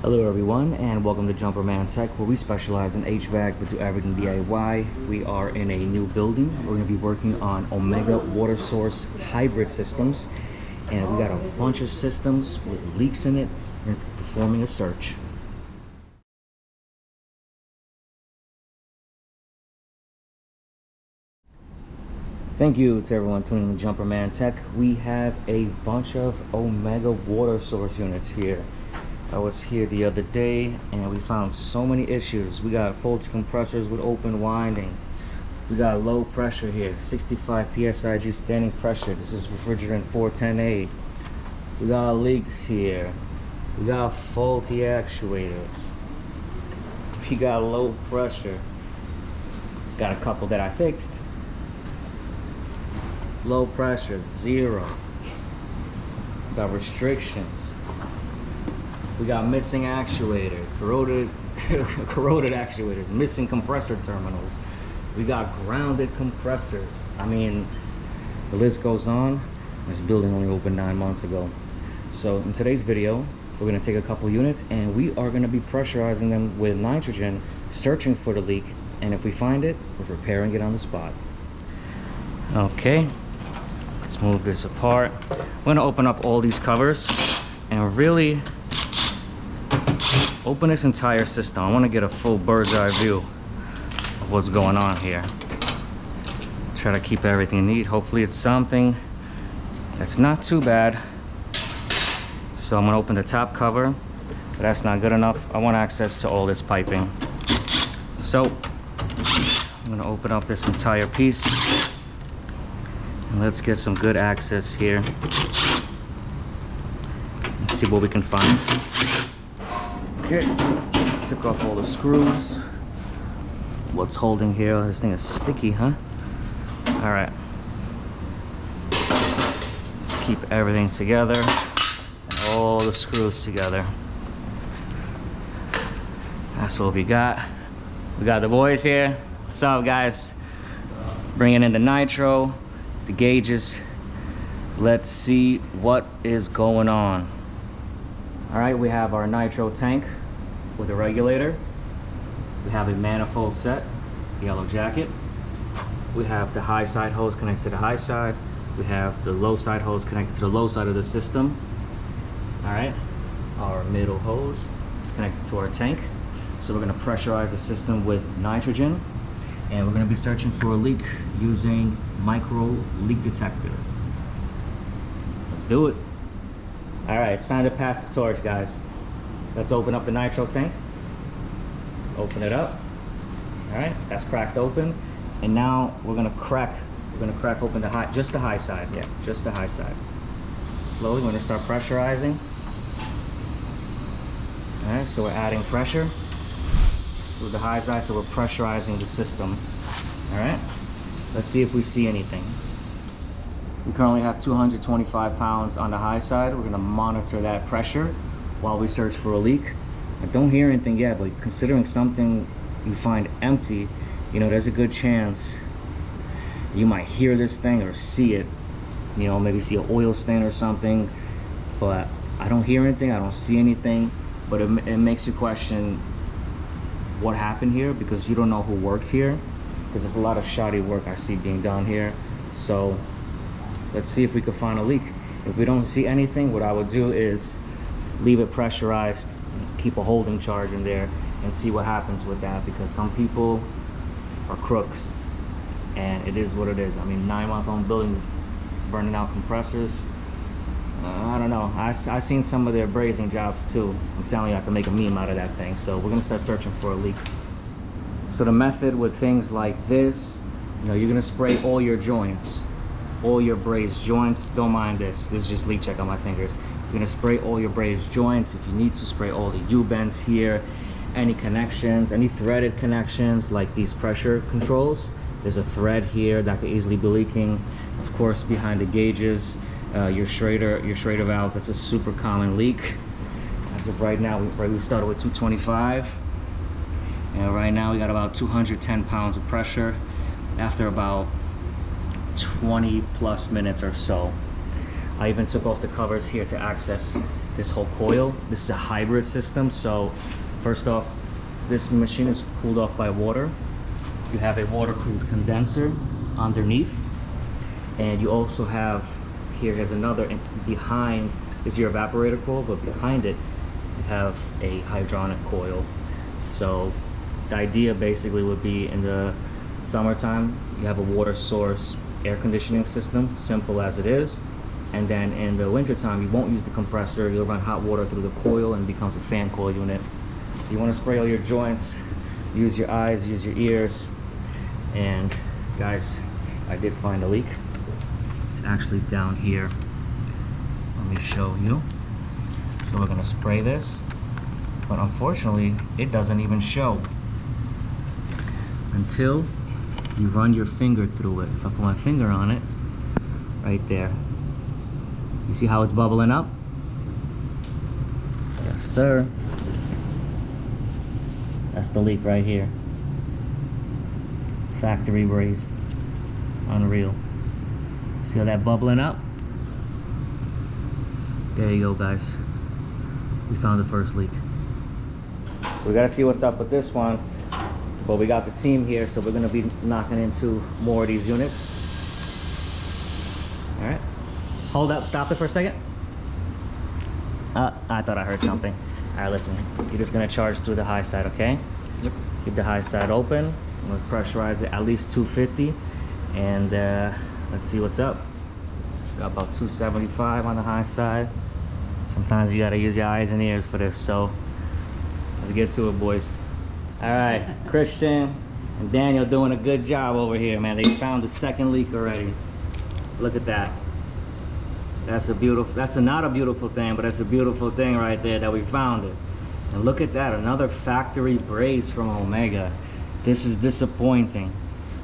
Hello everyone, and welcome to Jumperman Tech, where we specialize in HVAC but do everything DIY. We are in a new building. We're going to be working on Omega water source hybrid systems, and we got a bunch of systems with leaks in it. We're performing a search. Thank you to everyone tuning in to Jumperman Tech. We have a bunch of Omega water source units here. I was here the other day and we found so many issues. We got faulty compressors with open winding. We got low pressure here, 65 psi standing pressure. This is refrigerant 410A. We got leaks here. We got faulty actuators. We got low pressure. Got a couple that I fixed. Low pressure, 0. We got restrictions. We got missing actuators, corroded actuators, missing compressor terminals. We got grounded compressors. I mean, the list goes on. This building only opened 9 months ago. So in today's video, we're gonna take a couple units and we are gonna be pressurizing them with nitrogen, searching for the leak. And if we find it, we're repairing it on the spot. Okay, let's move this apart. I'm gonna open up all these covers and really open this entire system. I want to get a full bird's eye view of what's going on here. Try to keep everything neat. Hopefully it's something that's not too bad. So I'm going to open the top cover, but that's not good enough. I want access to all this piping. So I'm going to open up this entire piece and let's get some good access here and see what we can find. Okay, took off all the screws. What's holding here? This thing is sticky, huh? All right. Let's keep everything together and all the screws together. That's what we got. We got the boys here. What's up, guys? Bringing in the nitro, the gauges. Let's see what is going on. All right, we have our nitro tank with a regulator. We have a manifold set, yellow jacket. We have the high side hose connected to the high side. We have the low side hose connected to the low side of the system. All right, our middle hose is connected to our tank. So we're gonna pressurize the system with nitrogen, and we're gonna be searching for a leak using micro leak detector. Let's do it. All right, it's time to pass the torch, guys. Let's open up the nitro tank. Let's open it up. All right, that's cracked open. And now we're gonna crack open just the high side. Yeah, just the high side. Slowly, we're gonna start pressurizing. All right, so we're adding pressure to the high side, so we're pressurizing the system. All right, let's see if we see anything. We currently have 225 pounds on the high side. We're gonna monitor that pressure while we search for a leak. I don't hear anything yet, but considering something you find empty, you know, there's a good chance you might hear this thing or see it. You know, maybe see an oil stain or something, but I don't hear anything, I don't see anything, but it makes you question what happened here, because you don't know who works here, because there's a lot of shoddy work I see being done here. So let's see if we can find a leak. If we don't see anything, what I would do is leave it pressurized, keep a holding charge in there, and see what happens with that, because some people are crooks, and it is what it is. I mean, 9-month-old building burning out compressors. I don't know. I seen some of their brazing jobs too. I'm telling you, I can make a meme out of that thing. So we're gonna start searching for a leak. So the method with things like this, you know, you're gonna spray all your joints, all your brazed joints. Don't mind this. This is just leak check on my fingers. You're gonna spray all your brazed joints. If you need to, spray all the U-bends here, any connections, any threaded connections like these pressure controls. There's a thread here that could easily be leaking. Of course, behind the gauges, your Schrader valves, that's a super common leak. As of right now, we started with 225. And right now we got about 210 pounds of pressure after about 20 plus minutes or so. I even took off the covers here to access this whole coil. This is a hybrid system, so first off, this machine is cooled off by water. You have a water-cooled condenser underneath, and you also have, here's another, behind is your evaporator coil, but behind it you have a hydronic coil. So the idea basically would be, in the summertime you have a water source air conditioning system, simple as it is, and then in the wintertime you won't use the compressor, you'll run hot water through the coil and it becomes a fan coil unit. So you want to spray all your joints, use your eyes, use your ears. And guys, I did find a leak. It's actually down here. Let me show you. So we're gonna spray this, but unfortunately it doesn't even show until you run your finger through it. If I put my finger on it, right there, you see how it's bubbling up? Yes sir. That's the leak right here. Factory braze. Unreal. See how that bubbling up? There you go, guys. We found the first leak. So we gotta see what's up with this one. But we got the team here, so we're gonna be knocking into more of these units. All right. Hold up, stop it for a second. I thought I heard something. All right, listen. You're just gonna charge through the high side, okay? Yep. Keep the high side open. Let's pressurize it at least 250, and let's see what's up. Got about 275 on the high side. Sometimes you gotta use your eyes and ears for this, so let's get to it, boys. All right, Christian and Daniel doing a good job over here, man. They found the second leak already. Look at that. That's a beautiful, not a beautiful thing, but that's a beautiful thing right there that we found it. And look at that, another factory brace from Omega. This is disappointing.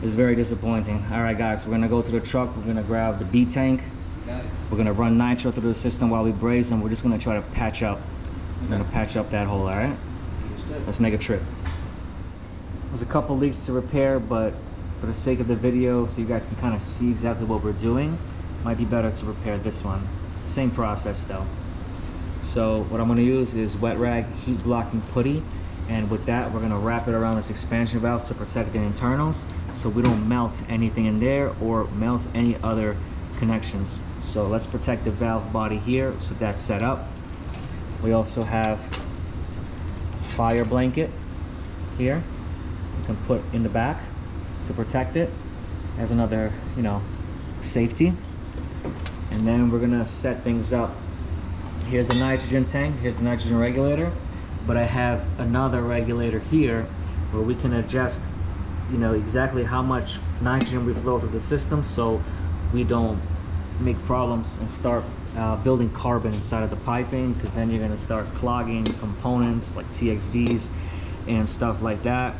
It's very disappointing. All right, guys, we're gonna go to the truck. We're gonna grab the B tank. Got it. We're gonna run nitro through the system while we braze, and we're just gonna try to patch up. We're gonna patch up that hole, all right? Let's make a trip. There's a couple leaks to repair, but for the sake of the video, so you guys can kind of see exactly what we're doing, might be better to repair this one. Same process though. So what I'm gonna use is wet rag heat blocking putty, and with that we're gonna wrap it around this expansion valve to protect the internals so we don't melt anything in there or melt any other connections. So let's protect the valve body here, so that's set up. We also have a fire blanket here you can put in the back to protect it as another, you know, safety. And then we're gonna set things up. Here's the nitrogen tank, here's the nitrogen regulator, but I have another regulator here where we can adjust, you know, exactly how much nitrogen we flow through the system, so we don't make problems and start building carbon inside of the piping, because then you're gonna start clogging components like TXVs and stuff like that.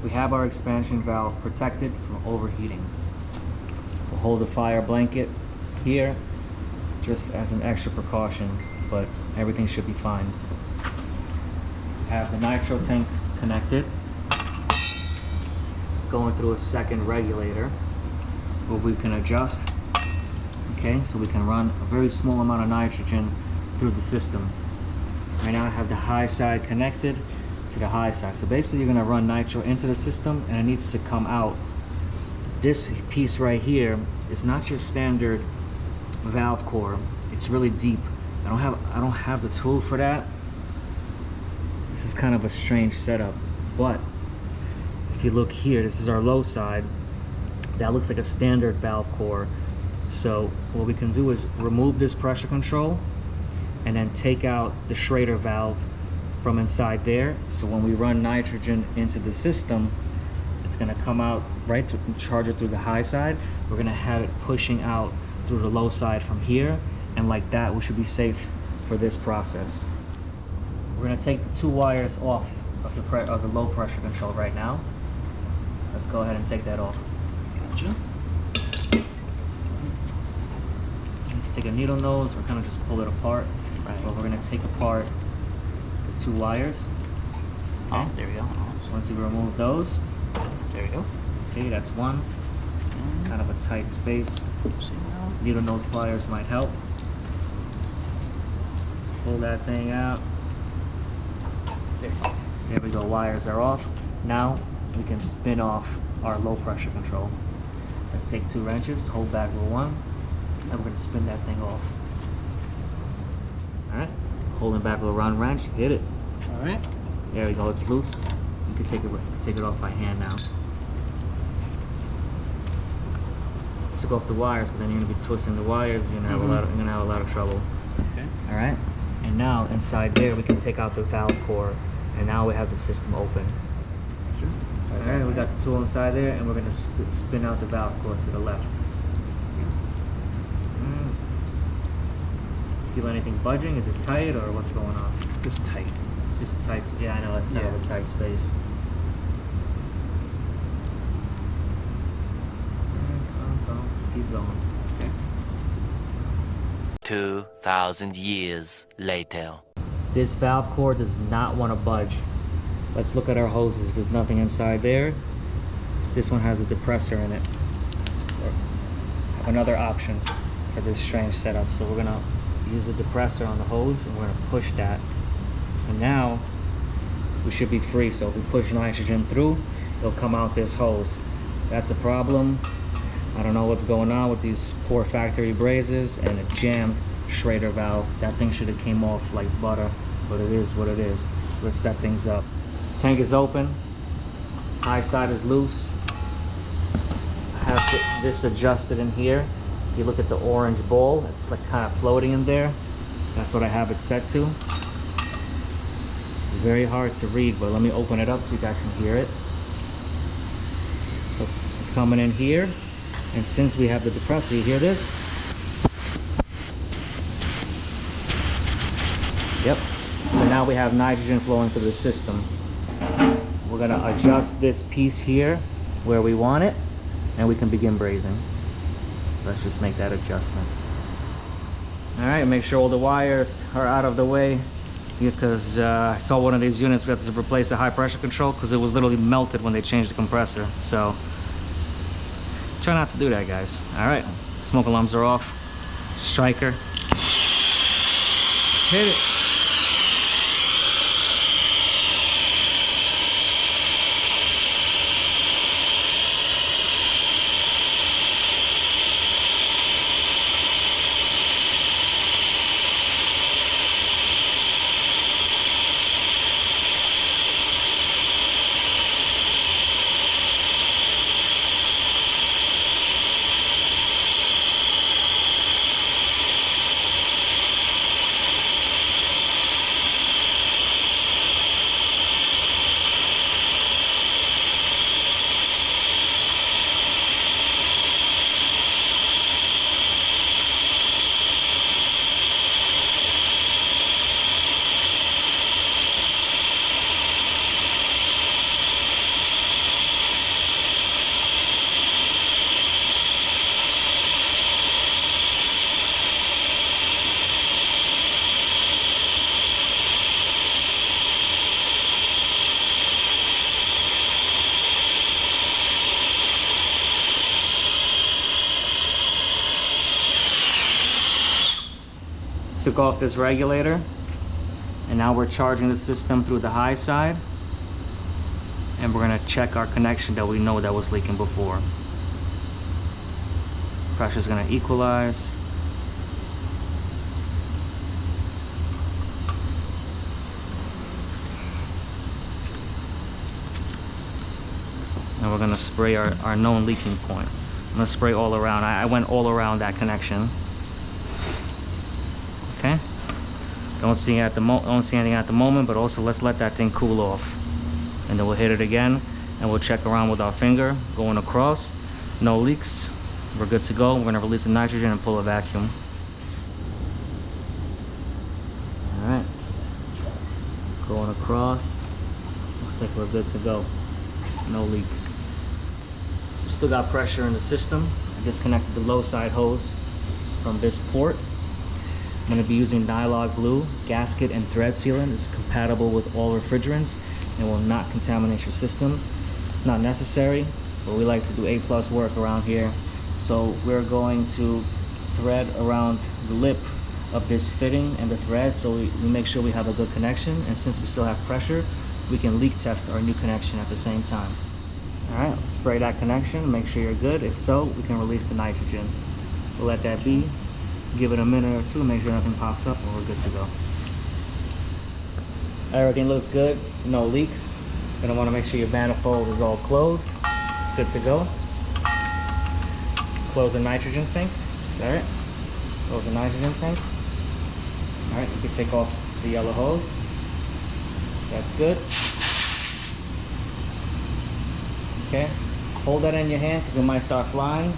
We have our expansion valve protected from overheating. We'll hold the fire blanket here just as an extra precaution, but everything should be fine. We have the nitro tank connected, going through a second regulator where we can adjust, okay, so we can run a very small amount of nitrogen through the system. Right now I have the high side connected to the high side. So basically you're gonna run nitro into the system and it needs to come out. This piece right here is not your standard valve core. It's really deep. I don't have the tool for that. This is kind of a strange setup, but if you look here, this is our low side. That looks like a standard valve core. So what we can do is remove this pressure control and then take out the Schrader valve from inside there. So when we run nitrogen into the system, it's gonna come out right to charge it through the high side. We're gonna have it pushing out through the low side from here, and like that we should be safe for this process. We're gonna take the two wires off of the low pressure control right now. Let's go ahead and take that off. Gotcha. Take a needle nose or kind of just pull it apart. Right. But we're gonna take apart the two wires. Oh, there we go. So once you remove those, There we go. okay, that's one. Kind of a tight space. Needle nose pliers might help. Pull that thing out. There you go. There we go, wires are off. Now we can spin off our low pressure control. Let's take 2 wrenches, hold back little one, and we're gonna spin that thing off. All right, holding back little round wrench, hit it. All right. There we go, it's loose. You can take it off by hand now. Took off the wires because then you're gonna be twisting the wires. You're gonna have a lot of trouble. Okay. All right, and now inside there we can take out the valve core, and now we have the system open. Sure. All right, we got the tool inside there, and we're gonna spin out the valve core to the left. Feel anything budging? Is it tight or what's going on? It was tight. It's just tight. Yeah, I know it's kind of a tight space. Calm. Just keep going. Okay. 2,000 years later. This valve core does not want to budge. Let's look at our hoses. There's nothing inside there. So this one has a depressor in it. I have another option for this strange setup. So we're gonna use a depressor on the hose and we're gonna push that. So now we should be free. So if we push nitrogen through, it'll come out this hose. That's a problem. I don't know what's going on with these poor factory brazes and a jammed Schrader valve. That thing should have came off like butter, but it is what it is. Let's set things up. Tank is open, high side is loose. I have this adjusted in here. If you look at the orange ball, it's like kind of floating in there. That's what I have it set to. It's very hard to read, but let me open it up so you guys can hear it. So it's coming in here, and since we have the depressor, you hear this? Yep. So now we have nitrogen flowing through the system. We're gonna adjust this piece here where we want it, and we can begin brazing. Let's just make that adjustment. All right, make sure all the wires are out of the way, because I saw one of these units, we had to replace the high pressure control because it was literally melted when they changed the compressor. So try not to do that, guys. All right, smoke alarms are off. Striker. Hit it. Took off this regulator, and now we're charging the system through the high side, and we're gonna check our connection that we know that was leaking before. Pressure's gonna equalize. And we're gonna spray our known leaking point. I'm gonna spray all around. I went all around that connection. Okay, don't see anything at the moment, but also let's let that thing cool off, and then we'll hit it again, and we'll check around with our finger going across. No leaks, we're good to go. We're gonna release the nitrogen and pull a vacuum. All right, going across. Looks like we're good to go. No leaks. We still got pressure in the system. I disconnected the low side hose from this port. I'm going to be using Nylon Blue gasket and thread sealant. It's compatible with all refrigerants, and will not contaminate your system. It's not necessary, but we like to do A+ work around here. So we're going to thread around the lip of this fitting and the thread, so we make sure we have a good connection, and since we still have pressure, we can leak test our new connection at the same time. All right, let's spray that connection, make sure you're good. If so, we can release the nitrogen. We'll let that be, give it a minute or two, make sure nothing pops up, and we're good to go. Everything looks good, no leaks. Gonna want to make sure your manifold is all closed. Good to go. Close the nitrogen tank. Is that right? Close the nitrogen tank. All right, you can take off the yellow hose. That's good. Okay, hold that in your hand because it might start flying.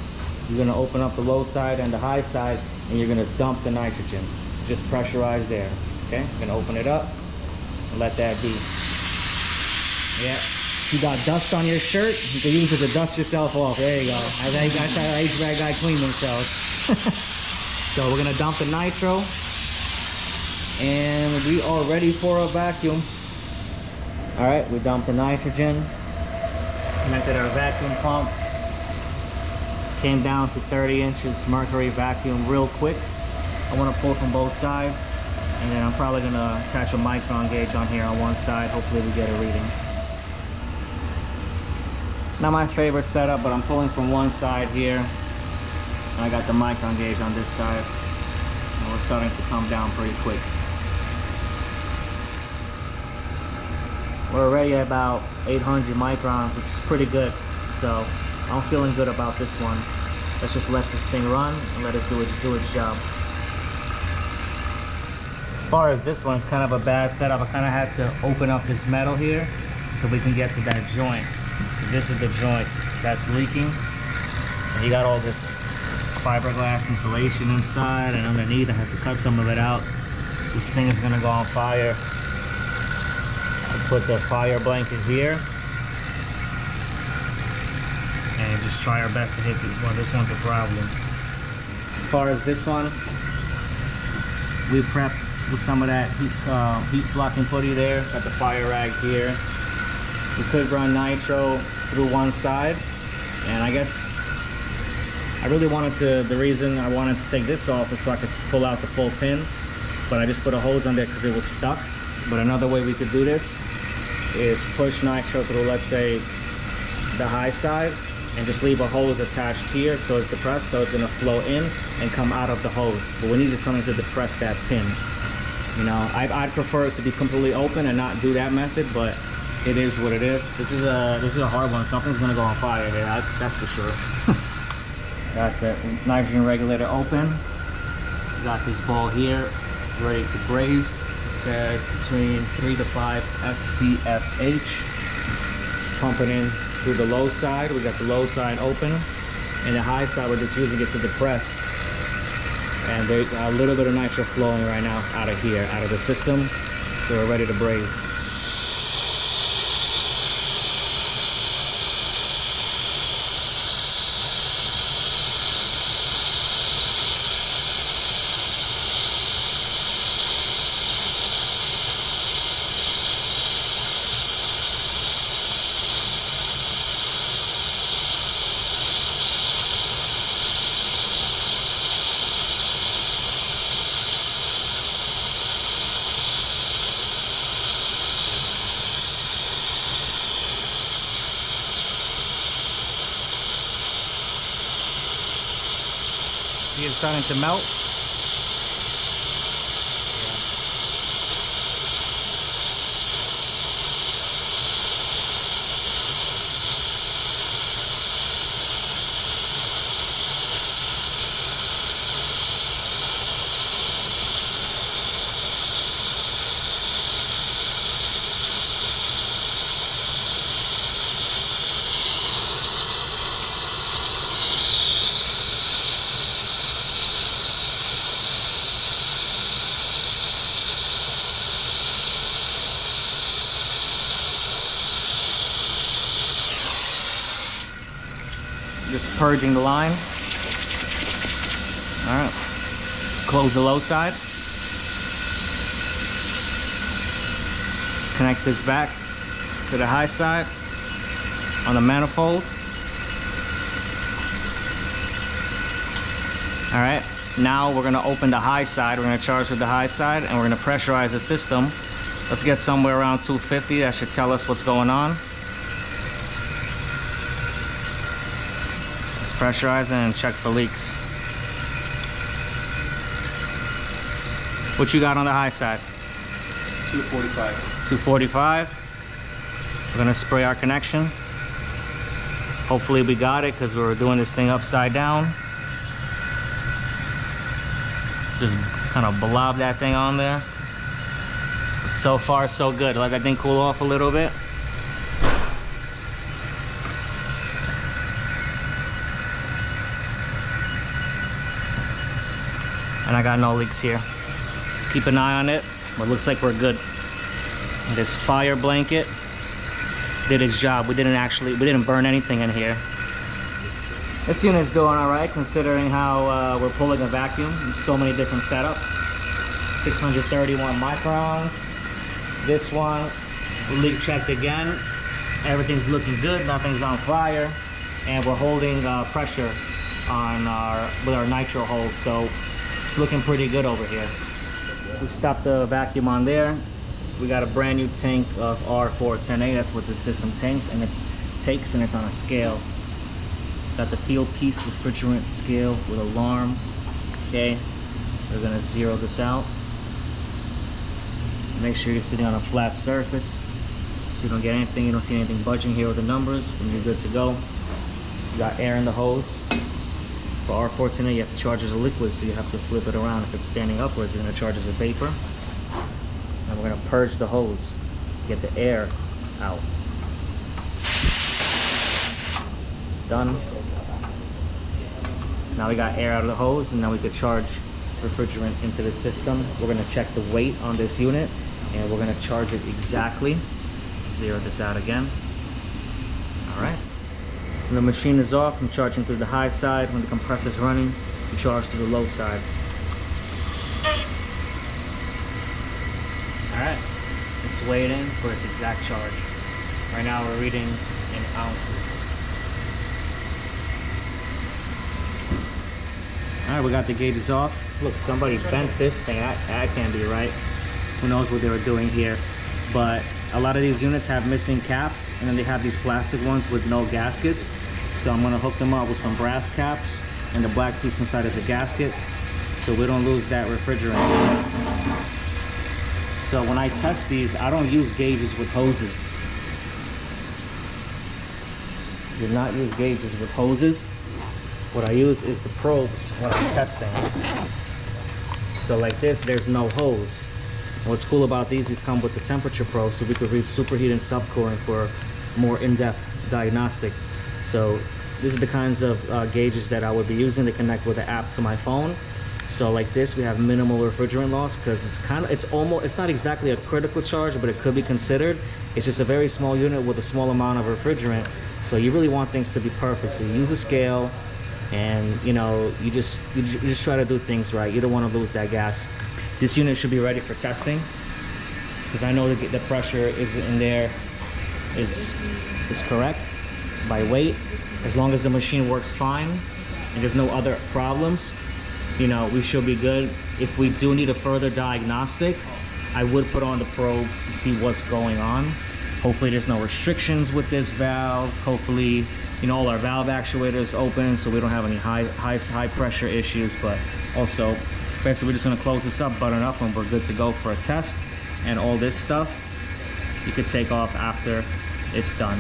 You're gonna open up the low side and the high side, and you're gonna dump the nitrogen. Just pressurize there. Okay, you're gonna open it up and let that be. Yeah. You got dust on your shirt, you can use it to dust yourself off. There you go. That's how the HVAC guy clean themselves. So we're gonna dump the nitro, and we are ready for a vacuum. All right, we dumped the nitrogen, connected our vacuum pump, came down to 30 inches mercury vacuum real quick. I want to pull from both sides, and then I'm probably gonna attach a micron gauge on here on one side. Hopefully we get a reading. Not my favorite setup, but I'm pulling from one side here. I got the micron gauge on this side, and we're starting to come down pretty quick. We're already at about 800 microns, which is pretty good. So I'm feeling good about this one. Let's just let this thing run and let it do its job. As far as this one, it's kind of a bad setup. I kind of had to open up this metal here so we can get to that joint. This is the joint that's leaking, and you got all this fiberglass insulation inside, and underneath I had to cut some of it out. This thing is gonna go on fire. I put the fire blanket here and just try our best to hit this one. This one's a problem. As far as this one, we prepped with some of that heat blocking putty there. Got the fire rag here. We could run nitro through one side, and I guess I really wanted to, the reason I wanted to take this off is so I could pull out the full pin, but I just put a hose on there because it was stuck. But another way we could do this is push nitro through, let's say, the high side, and just leave a hose attached here so it's depressed, so it's going to flow in and come out of the hose. But we needed something to depress that pin. You know, I'd prefer it to be completely open and not do that method, but it is what it is. This is a hard one. Something's gonna go on fire here. That's for sure. Got the nitrogen regulator open. Got this ball here ready to braze. It says between 3 to 5 SCFH. Pumping in through the low side. We got the low side open, and the high side we're just using it to depress. And there's a little bit of nitro flowing right now out of here, out of the system. So we're ready to braze. See, it's starting to melt. Just purging the line. All right, close the low side. Connect this back. to the high side on the manifold. All right, now we're gonna open the high side. We're gonna charge with the high side and we're gonna pressurize the system. Let's get somewhere around 250. That should tell us what's going on. Let's pressurize it and check for leaks. What you got on the high side? 245. 245. We're gonna spray our connection. Hopefully we got it because we were doing this thing upside down. Just kind of blob that thing on there. But so far so good. Let that thing cool off a little bit. And I got no leaks here. Keep an eye on it, but it looks like we're good. And this fire blanket did its job. We didn't burn anything in here. This unit's doing all right considering how we're pulling a vacuum in so many different setups. 631 microns. This one, we leak checked again. Everything's looking good, nothing's on fire. And we're holding pressure on with our nitro hold, so it's looking pretty good over here. We stopped the vacuum on there. We got a brand new tank of R410A. That's what the system takes, and it's on a scale. Got the Fieldpiece refrigerant scale with alarm. Okay, we're gonna zero this out. Make sure you're sitting on a flat surface so you don't get anything. You don't see anything budging here with the numbers. Then you're good to go. You got air in the hose. For R410A, you have to charge as a liquid, so you have to flip it around. If it's standing upwards, you're gonna charge as a vapor. And we're gonna purge the hose, get the air out. Done. So now we got air out of the hose, and now we could charge refrigerant into the system. We're gonna check the weight on this unit, and we're gonna charge it exactly. Zero this out again. All right. When the machine is off, I'm charging through the high side. When the compressor's running, we charge to the low side. All right, it's weighed in for its exact charge. Right now we're reading in ounces. All right, we got the gauges off. Look, somebody bent this thing. That can't be right. Who knows what they were doing here? But a lot of these units have missing caps, and then they have these plastic ones with no gaskets. So I'm gonna hook them up with some brass caps, and the black piece inside is a gasket, so we don't lose that refrigerant. So when I test these, I don't use gauges with hoses. Do not use gauges with hoses. What I use is the probes when I'm testing. So like this, there's no hose. What's cool about these come with the temperature probe, so we could read superheat and subcooling for more in-depth diagnostic. So this is the kinds of gauges that I would be using to connect with the app to my phone. So like this, we have minimal refrigerant loss because it's not exactly a critical charge, but it could be considered. It's just a very small unit with a small amount of refrigerant. So you really want things to be perfect. So you use a scale, and you just try to do things right. You don't want to lose that gas. This unit should be ready for testing because I know the pressure is in there is correct by weight. As long as the machine works fine and there's no other problems, we should be good. If we do need a further diagnostic, I would put on the probes to see what's going on. Hopefully there's no restrictions with this valve. Hopefully, all our valve actuators open so we don't have any high pressure issues. But also, basically we're just gonna close this up, button up, and we're good to go for a test. And all this stuff, you could take off after it's done.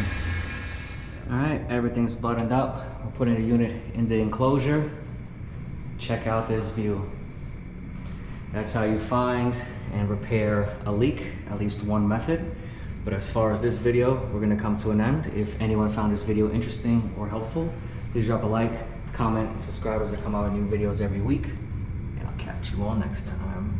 All right, everything's buttoned up. We're putting the unit in the enclosure. Check out this view. That's how you find and repair a leak, at least one method. But as far as this video, we're gonna come to an end. If anyone found this video interesting or helpful, please drop a like, comment, subscribe as I come out with new videos every week. And I'll catch you all next time.